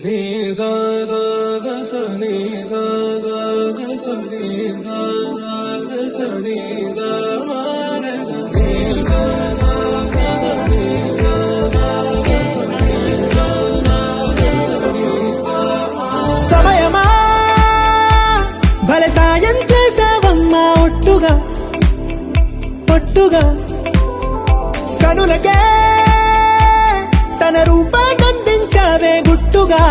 నీ సా సా గ స నీ సా సా గ స నీ సా సా గ స నీ సా మా గ స నీ సా సా గ స నీ సా సా గ స నీ సా సా గ స నీ సా మా. సమయమా భలే సాయం చేసావమ్మా ఒట్టుగా ఒట్టుగా కనులకే తన రూపాన్నందించావే గుట్టుగా.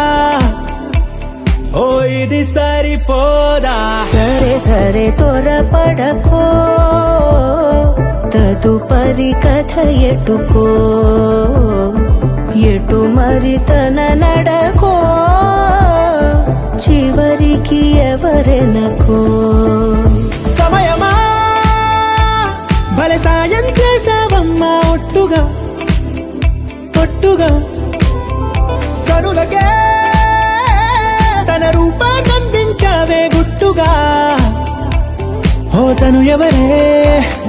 ఓ ఇది సరిపోదా? సరే సరే త్వరపడకో, తదుపరి కథ ఎటుకో, ఎటు మరి తన నడకో, చివరికి ఎవరెనకో. సమయమా భలే సాయం చేసావమ్మా ఒట్టుగా ఒట్టుగా కనులకే తన రూపాన్నందించావే గుట్టుగా. ఓ తను ఎవరే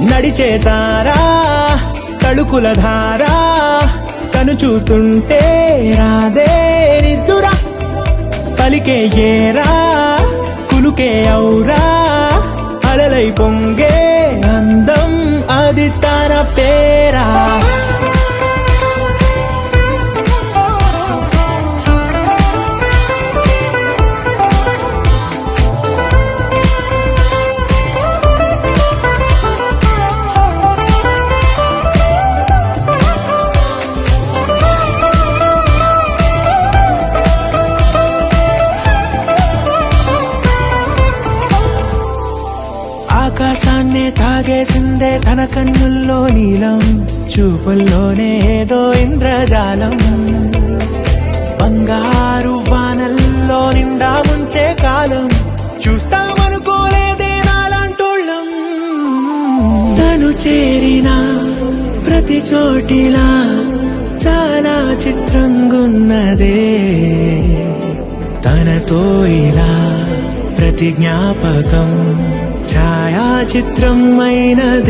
నడిచే తారా తళుకుల ధారా, తను చూస్తుంటే రాదే నిద్దురా, పలికే ఏరా కులుకే ఔరా, అలలై పొంగే అందం అది తన పేరా. ఆకాశాన్నే తాగేసిందే తన కన్నుల్లో నీలం, చూపుల్లోనే ఏదో ఇంద్రజాలం, బంగారు వానల్లో నిండా ముంచే కాలం, చూస్తామనుకోలేదే నాలాంటోళ్ళం. తను చేరిన ప్రతి చోటిలా చాలా చిత్రంగున్నదే, తనతో ఇలా ప్రతి జ్ఞాపకం ఛాయాచిత్రం అయినదే.